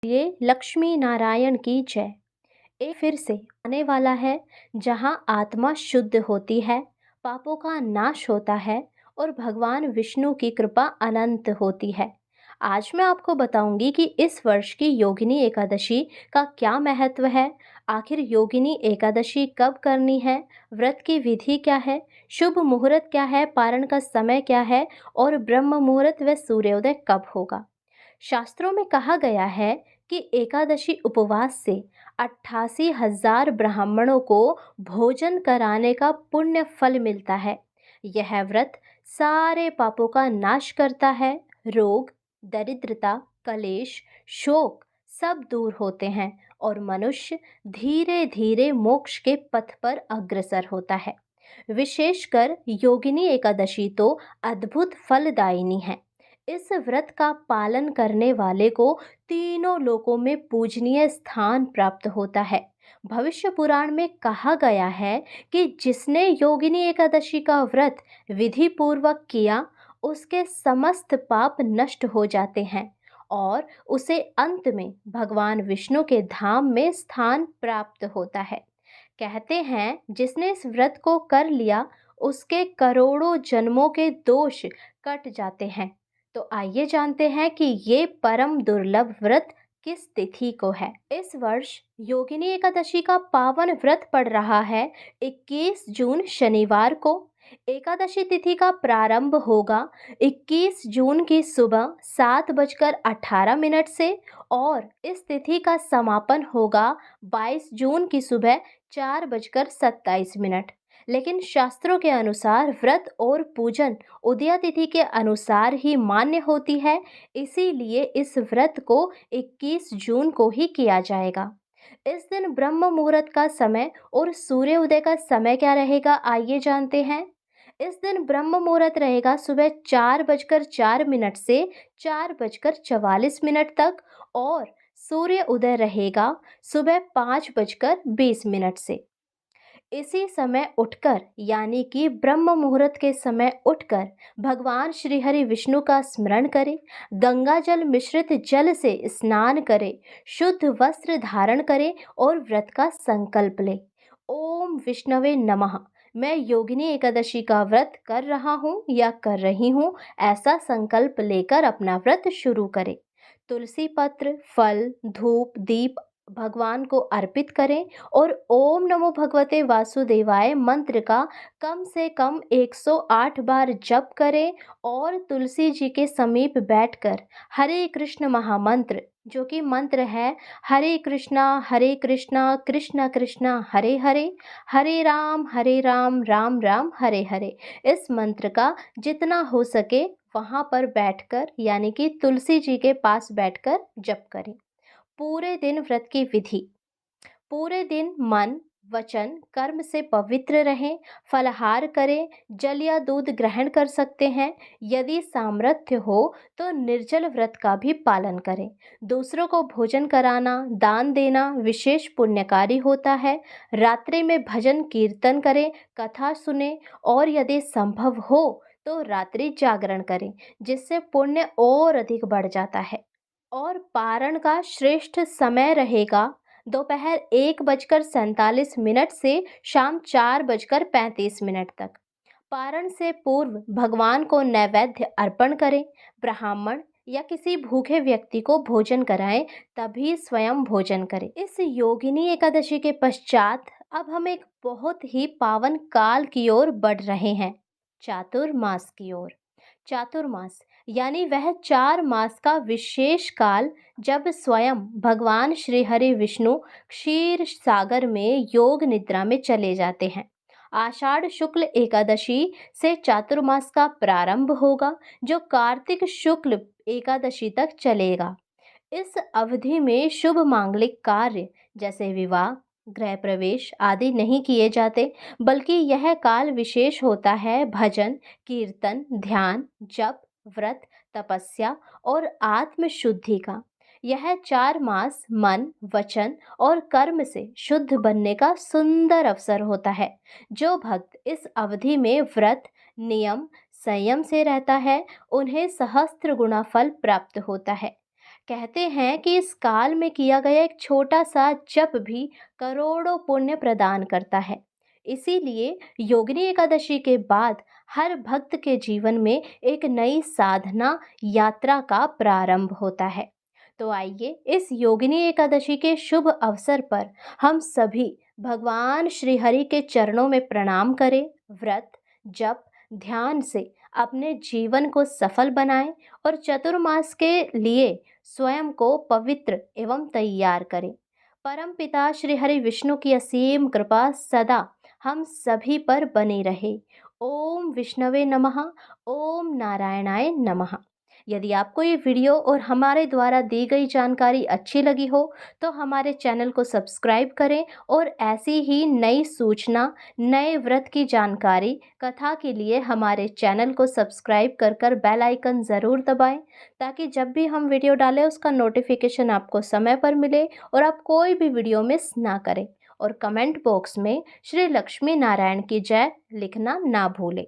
ये लक्ष्मी नारायण की जय। एक फिर से आने वाला है जहां आत्मा शुद्ध होती है, पापों का नाश होता है और भगवान विष्णु की कृपा अनंत होती है। आज मैं आपको बताऊंगी कि इस वर्ष की योगिनी एकादशी का क्या महत्व है। आखिर योगिनी एकादशी कब करनी है, व्रत की विधि क्या है, शुभ मुहूर्त क्या है, पारण का समय क्या है और ब्रह्म मुहूर्त व सूर्योदय कब होगा। शास्त्रों में कहा गया है कि एकादशी उपवास से 88,000 ब्राह्मणों को भोजन कराने का पुण्य फल मिलता है। यह व्रत सारे पापों का नाश करता है। रोग, दरिद्रता, कलेश, शोक सब दूर होते हैं और मनुष्य धीरे धीरे मोक्ष के पथ पर अग्रसर होता है। विशेषकर योगिनी एकादशी तो अद्भुत फलदायिनी है। इस व्रत का पालन करने वाले को तीनों लोकों में पूजनीय स्थान प्राप्त होता है। भविष्य पुराण में कहा गया है कि जिसने योगिनी एकादशी का व्रत विधि पूर्वक किया, उसके समस्त पाप नष्ट हो जाते हैं और उसे अंत में भगवान विष्णु के धाम में स्थान प्राप्त होता है। कहते हैं जिसने इस व्रत को कर लिया, उसके करोड़ों जन्मों के दोष कट जाते हैं। तो आइए जानते हैं कि ये परम दुर्लभ व्रत किस तिथि को है। इस वर्ष योगिनी एकादशी का पावन व्रत पड़ रहा है 21 जून शनिवार को। एकादशी तिथि का प्रारंभ होगा 21 जून की सुबह 7:18 से और इस तिथि का समापन होगा 22 जून की सुबह 4:27। लेकिन शास्त्रों के अनुसार व्रत और पूजन उदया तिथि के अनुसार ही मान्य होती है, इसीलिए इस व्रत को 21 जून को ही किया जाएगा। इस दिन ब्रह्म मुहूर्त का समय और सूर्य उदय का समय क्या रहेगा, आइए जानते हैं। इस दिन ब्रह्म मुहूर्त रहेगा सुबह 4:04 से 4:44 तक और सूर्य उदय रहेगा सुबह 5:20 से। इसी समय उठकर यानी कि ब्रह्म मुहूर्त के समय उठकर भगवान श्री हरि विष्णु का स्मरण करें, गंगा जल मिश्रित जल से स्नान करें, शुद्ध वस्त्र धारण करें और व्रत का संकल्प लें। ओम विष्णवे नमः। मैं योगिनी एकादशी का व्रत कर रहा हूँ या कर रही हूँ, ऐसा संकल्प लेकर अपना व्रत शुरू करें। तुलसी पत्र, फल, धूप, दीप भगवान को अर्पित करें और ओम नमो भगवते वासुदेवाय मंत्र का कम से कम 108 बार जप करें और तुलसी जी के समीप बैठकर हरे कृष्ण महामंत्र, जो कि मंत्र है हरे कृष्णा कृष्ण कृष्ण हरे हरे, हरे राम राम राम हरे हरे, इस मंत्र का जितना हो सके वहां पर बैठकर यानी कि तुलसी जी के पास बैठकर जप करें। पूरे दिन व्रत की विधि। पूरे दिन मन, वचन, कर्म से पवित्र रहें, फलाहार करें, जल या दूध ग्रहण कर सकते हैं। यदि सामर्थ्य हो तो निर्जल व्रत का भी पालन करें। दूसरों को भोजन कराना, दान देना विशेष पुण्यकारी होता है। रात्रि में भजन कीर्तन करें, कथा सुने और यदि संभव हो तो रात्रि जागरण करें, जिससे पुण्य और अधिक बढ़ जाता है। और पारण का श्रेष्ठ समय रहेगा दोपहर 1:47 से शाम 4:35 तक। पारण से पूर्व भगवान को नैवेद्य अर्पण करें, ब्राह्मण या किसी भूखे व्यक्ति को भोजन कराएं, तभी स्वयं भोजन करें। इस योगिनी एकादशी के पश्चात अब हम एक बहुत ही पावन काल की ओर बढ़ रहे हैं, चातुर्मास की ओर। चातुर्मास यानी वह 4 मास का विशेष काल जब स्वयं भगवान श्री हरि विष्णु क्षीर सागर में योग निद्रा में चले जाते हैं। आषाढ़ शुक्ल एकादशी से चातुर्मास का प्रारंभ होगा, जो कार्तिक शुक्ल एकादशी तक चलेगा। इस अवधि में शुभ मांगलिक कार्य जैसे विवाह, गृह प्रवेश आदि नहीं किए जाते, बल्कि यह काल विशेष होता है भजन, कीर्तन, ध्यान, जप, व्रत, तपस्या और आत्म शुद्धि का। यह 4 मास मन, वचन और कर्म से शुद्ध बनने का सुंदर अवसर होता है। जो भक्त इस अवधि में व्रत, नियम, संयम से रहता है, उन्हें सहस्त्र गुना फल प्राप्त होता है। कहते हैं कि इस काल में किया गया एक छोटा सा जप भी करोड़ों पुण्य प्रदान करता है। इसीलिए योगिनी एकादशी के बाद हर भक्त के जीवन में एक नई साधना यात्रा का प्रारंभ होता है। तो आइए इस योगिनी एकादशी के शुभ अवसर पर हम सभी भगवान श्री हरि के चरणों में प्रणाम करें, व्रत, जप, ध्यान से अपने जीवन को सफल बनाएं और चतुर्मास के लिए स्वयं को पवित्र एवं तैयार करें। परमपिता श्री हरि विष्णु की असीम कृपा सदा हम सभी पर बनी रहे। ओम विष्णवे नमः। ओम नारायणाय नमः। यदि आपको ये वीडियो और हमारे द्वारा दी गई जानकारी अच्छी लगी हो तो हमारे चैनल को सब्सक्राइब करें और ऐसी ही नई सूचना, नए व्रत की जानकारी, कथा के लिए हमारे चैनल को सब्सक्राइब कर बेल आइकन ज़रूर दबाएं, ताकि जब भी हम वीडियो डालें उसका नोटिफिकेशन आपको समय पर मिले और आप कोई भी वीडियो मिस ना करें। और कमेंट बॉक्स में श्री लक्ष्मी नारायण की जय लिखना ना भूलें।